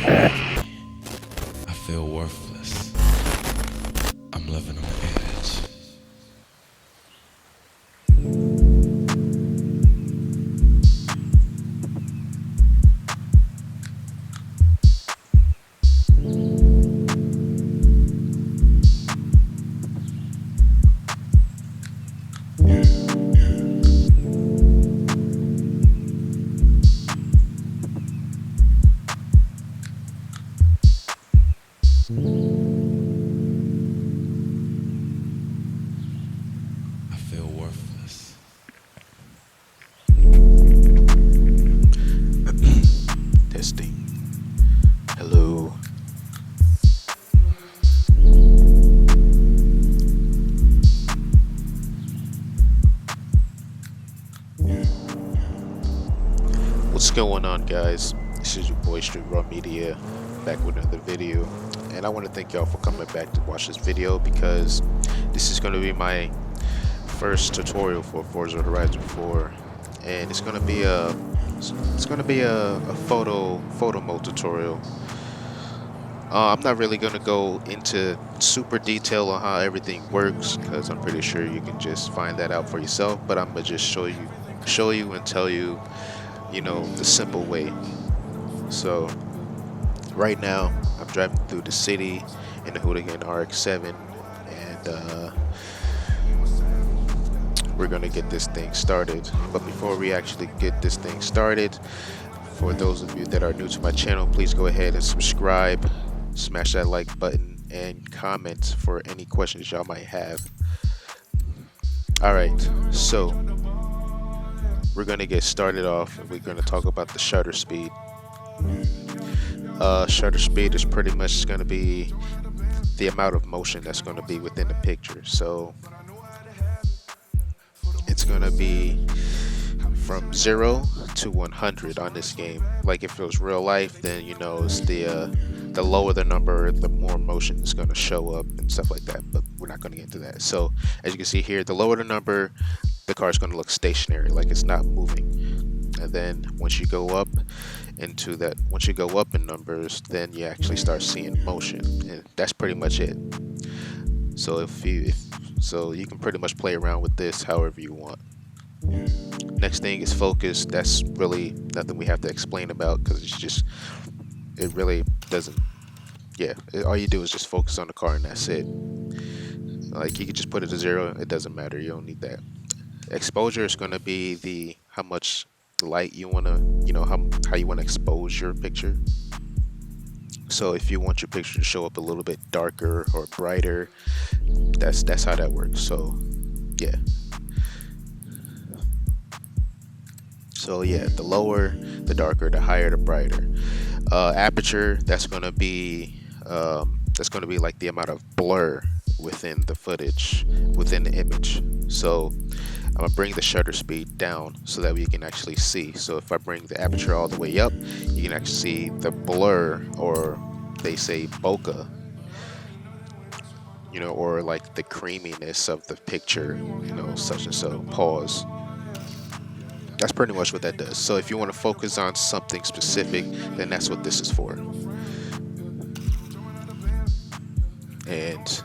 I feel worthless. I'm living on the edge. I feel worthless. Testing. Hello. What's going on, guys? This is your boy Street Raw Media, back with another video. And I want to thank y'all for coming back to watch this video because this is going to be my first tutorial for Forza Horizon 4, and it's gonna be a photo mode tutorial. I'm not really gonna go into super detail on how everything works because I'm pretty sure you can just find that out for yourself. But I'm gonna just show you and tell you, the simple way. So right now I'm driving through the city in the Hooligan RX-7, and we're gonna get this thing started. But before we actually get this thing started, for those of you that are new to my channel, please go ahead and subscribe, smash that like button, and comment for any questions y'all might have. Alright, so we're gonna get started off, and we're gonna talk about the shutter speed. Shutter speed is pretty much gonna be the amount of motion that's gonna be within the picture. So it's gonna be from 0 to 100 on this game. Like if it was real life, then it's the lower the number, the more motion is going to show up and stuff like that. But we're not going to get into that. So as you can see here, the lower the number, the car is going to look stationary, like it's not moving. And then once you go up in numbers, then you actually start seeing motion, and that's pretty much it. So so you can pretty much play around with this however you want. Next thing is focus. That's really nothing we have to explain about because it really doesn't. Yeah, all you do is just focus on the car and that's it. Like you could just put it to 0. It doesn't matter. You don't need that. Exposure is going to be how much light you want to, how you want to expose your picture. So if you want your picture to show up a little bit darker or brighter, that's how that works. So yeah. So yeah, the lower, the darker, the higher, the brighter. Aperture, that's gonna be like the amount of blur within the footage, within the image. So I'm gonna bring the shutter speed down so that we can actually see. So if I bring the aperture all the way up, you can actually see the blur, or they say bokeh, or like the creaminess of the picture, such and so. Pause. That's pretty much what that does. So if you want to focus on something specific, then that's what this is for. And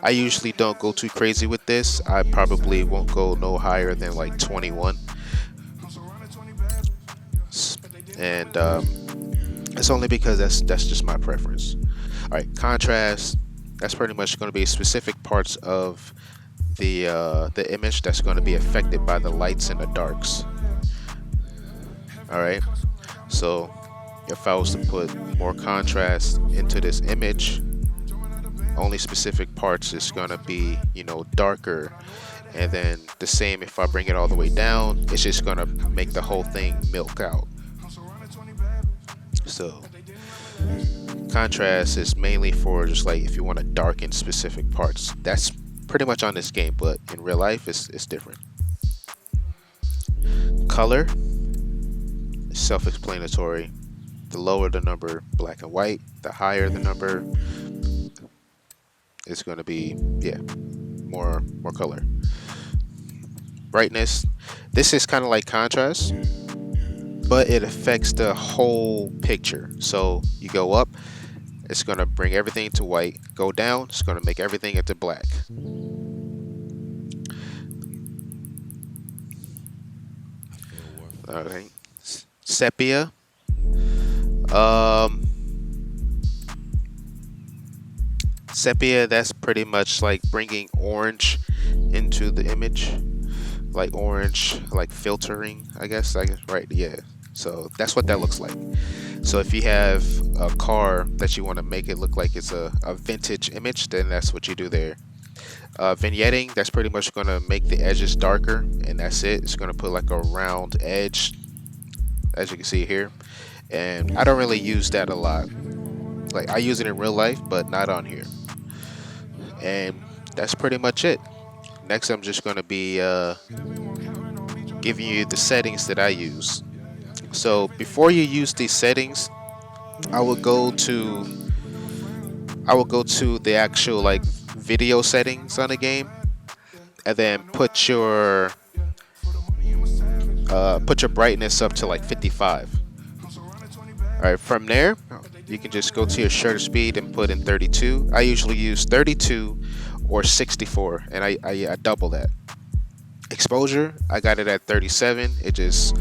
I usually don't go too crazy with this. I probably won't go no higher than like 21. And it's only because that's just my preference. All right, contrast. That's pretty much going to be specific parts of the image that's going to be affected by the lights and the darks. All right, so if I was to put more contrast into this image, only specific parts is going to be darker, and then the same if I bring it all the way down, it's just going to make the whole thing milk out. So contrast is mainly for just like if you want to darken specific parts. That's pretty much on this game, but in real life it's different. Color is self-explanatory. The lower the number, black and white, the higher the number, it's going to be more color. Brightness, this is kind of like contrast. but it affects the whole picture. So you go up, it's gonna bring everything to white. Go down, it's gonna make everything into black. I feel worthless. Okay. Sepia. Um, Sepia, that's pretty much like bringing orange into the image, like orange, like filtering, I guess. Right, yeah. So that's what that looks like. So if you have a car that you want to make it look like it's a vintage image, then that's what you do there. Vignetting, that's pretty much going to make the edges darker, and that's it. It's going to put like a round edge, as you can see here. And I don't really use that a lot. Like I use it in real life, but not on here. And that's pretty much it. Next, I'm just going to be giving you the settings that I use. So before you use these settings, I will go to the actual like video settings on the game, and then put your brightness up to like 55. All right, from there, you can just go to your shutter speed and put in 32. I usually use 32 or 64, and I double that. Exposure, I got it at 37. It just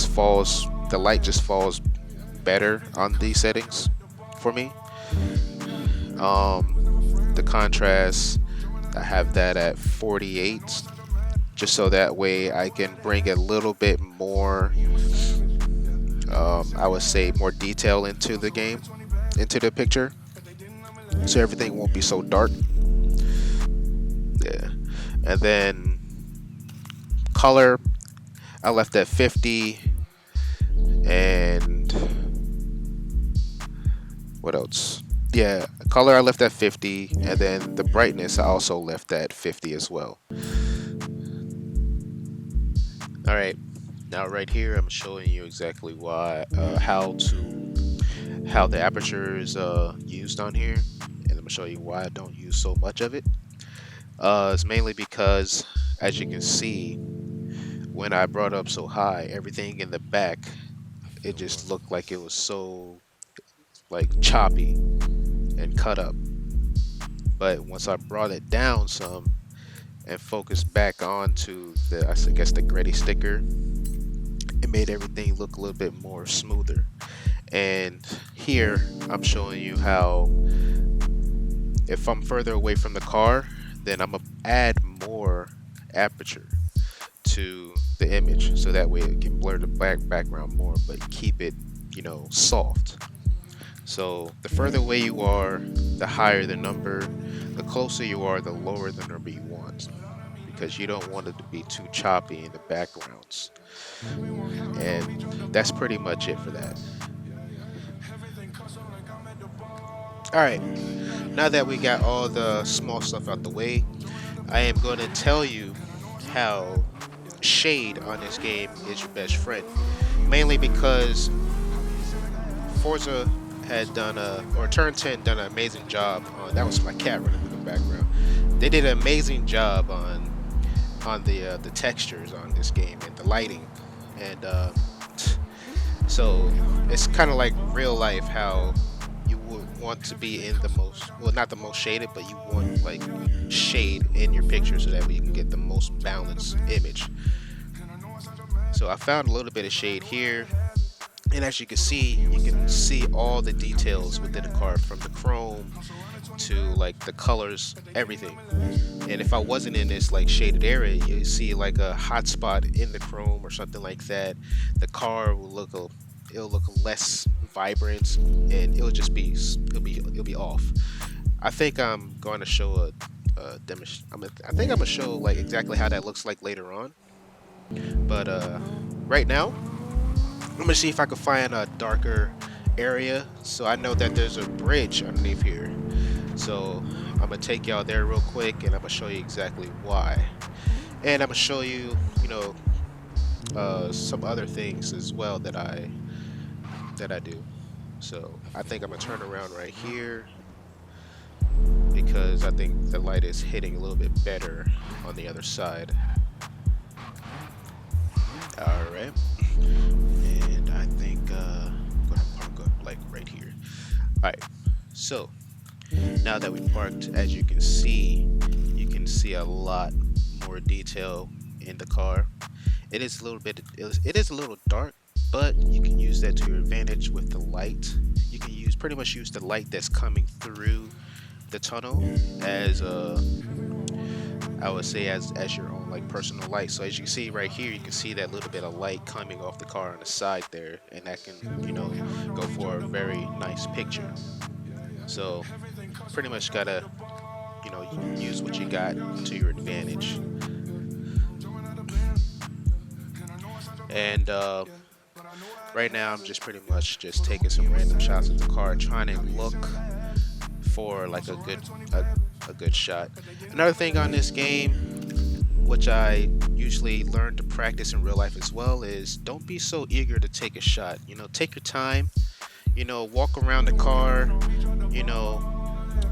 falls. The light just falls better on these settings for me. The contrast, I have that at 48, just so that way I can bring a little bit more. I would say more detail into the game, into the picture, so everything won't be so dark. Yeah, and then color, I left at 50, and what else? Yeah, color I left at 50, and then the brightness I also left at 50 as well. All right, now right here I'm showing you exactly why, how the aperture is used on here, and I'm gonna show you why I don't use so much of it. It's mainly because, as you can see, when I brought up so high, everything in the back, it just looked like it was so like choppy and cut up. But once I brought it down some and focused back onto the, I guess, the gritty sticker, it made everything look a little bit more smoother. And here I'm showing you how, if I'm further away from the car, then I'm gonna add more aperture to the image, so that way it can blur the background more, but keep it, soft. So the further away you are, the higher the number. The closer you are, the lower the number you want, because you don't want it to be too choppy in the backgrounds. And that's pretty much it for that. All right, now that we got all the small stuff out the way, I am going to tell you how shade on this game is your best friend. Mainly because Forza had done or Turn 10 done an amazing job on, that was my cat running in the background. They did an amazing job on the textures on this game and the lighting, and so it's kind of like real life, how you would want to be in the most, well, not the most shaded, but you want like shade in your picture, so that way you can get the most balanced image. So I found a little bit of shade here, and as you can see all the details within the car, from the chrome to like the colors, everything. And if I wasn't in this like shaded area, you see like a hot spot in the chrome or something like that, the car will it'll look less vibrant, and it'll be off. I think I'm going to show a demonstration. I think I'm gonna show like exactly how that looks like later on. But right now, I'm gonna see if I can find a darker area. So I know that there's a bridge underneath here. So I'm gonna take y'all there real quick, and I'm gonna show you exactly why. And I'm gonna show you, some other things as well that I do. So I think I'm gonna turn around right here, because I think the light is hitting a little bit better on the other side. All right. Alright, so now that we parked, as you can see a lot more detail in the car. It is a little dark, but you can use that to your advantage with the light. You can pretty much use the light that's coming through the tunnel as I would say as your own like personal light. So as you can see right here, you can see that little bit of light coming off the car on the side there, and that can, go for a very nice picture. So pretty much gotta, use what you got to your advantage. And right now I'm just pretty much just taking some random shots of the car, trying to look for like a good shot. Another thing on this game, which I usually learn to practice in real life as well, is don't be so eager to take a shot. Take your time. Walk around the car. You know,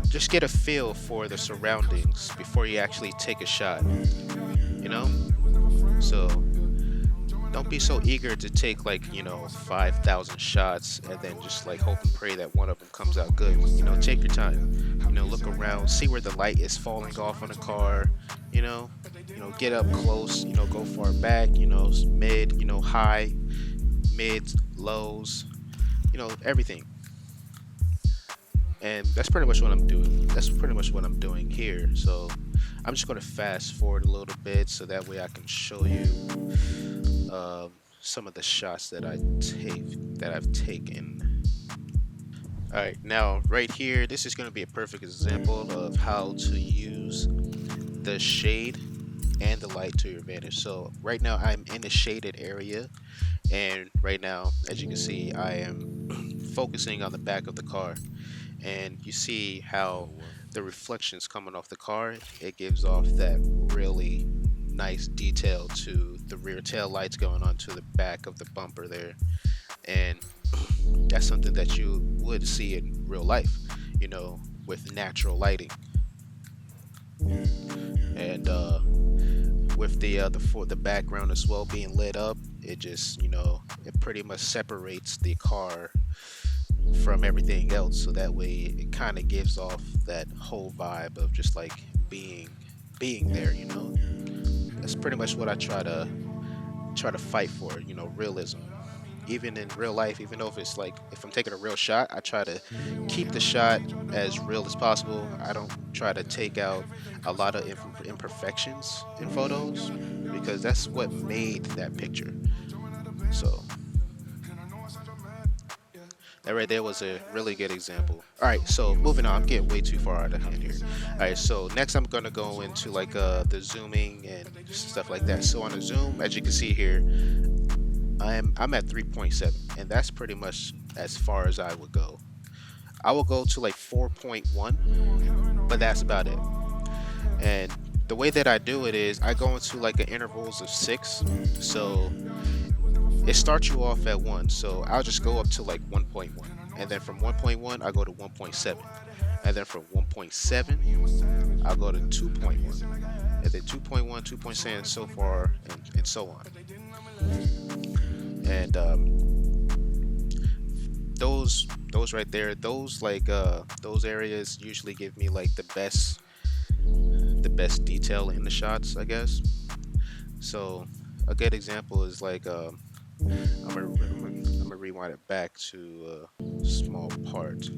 just get a feel for the surroundings before you actually take a shot. You know, so don't be so eager to take like 5,000 shots and then just like hope and pray that one of them comes out good. Take your time. Look around, see where the light is falling off on the car. you know get up close, go far back, mid, high, mids, lows, everything. And that's pretty much what I'm doing. That's pretty much what I'm doing here. So I'm just going to fast forward a little bit so that way I can show you some of the shots that I've taken. All right, now right here, this is going to be a perfect example of how to use the shade and the light to your advantage. So right now I'm in a shaded area, and right now, as you can see, I am focusing on the back of the car, and you see how the reflections coming off the car, it gives off that really nice detail to the rear tail lights going on to the back of the bumper there. And that's something that you would see in real life, with natural lighting. And with the background as well being lit up, it just, it pretty much separates the car from everything else, so that way it kind of gives off that whole vibe of just like being there. That's pretty much what I try to fight for, realism. Even in real life, even though if I'm taking a real shot, I try to keep the shot as real as possible. I don't try to take out a lot of imperfections in photos, because that's what made that picture. So that right there was a really good example. All right, so moving on. I'm getting way too far out of hand here. All right, so next I'm gonna go into like the zooming and stuff like that. So on the zoom, as you can see here, I'm at 3.7, and that's pretty much as far as I would go. I will go to like 4.1, but that's about it. And the way that I do it is I go into like an intervals of 6. So it starts you off at 1. So I'll just go up to like 1.1, and then from 1.1 I go to 1.7, and then from 1.7 I'll go to 2.1, and then 2.1, 2.7, and so far and so on. And those right there, those areas usually give me like the best detail in the shots, I guess. So a good example is like I'm gonna rewind it back to a small part.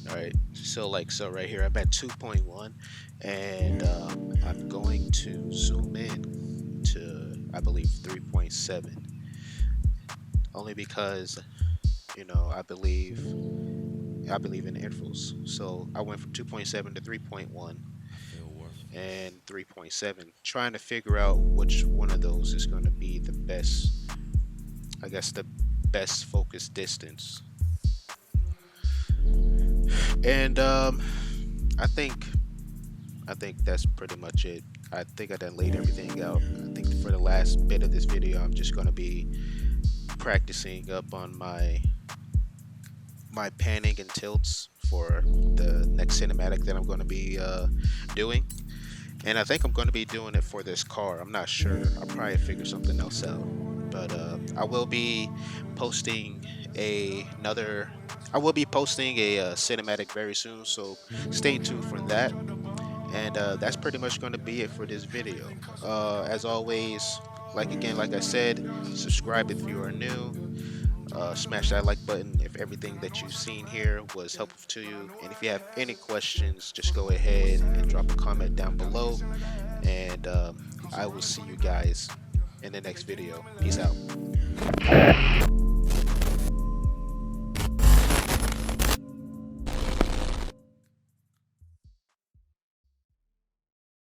All right, so right here I'm at 2.1, and I'm going to zoom in to, I believe, 3.7, only because I believe in intervals. So I went from 2.7 to 3.1 and 3.7, trying to figure out which one of those is going to be the best, I guess, the best focus distance. And I think that's pretty much it. I think I done laid everything out. I think for the last bit of this video, I'm just gonna be practicing up on my panning and tilts for the next cinematic that I'm gonna be doing. And I think I'm gonna be doing it for this car. I'm not sure. I'll probably figure something else out. But I will be posting another I will be posting a cinematic very soon, so stay tuned for that. And that's pretty much going to be it for this video. As always, like I said, subscribe if you are new. Smash that like button if everything that you've seen here was helpful to you. And if you have any questions, just go ahead and drop a comment down below. And I will see you guys in the next video. Peace out.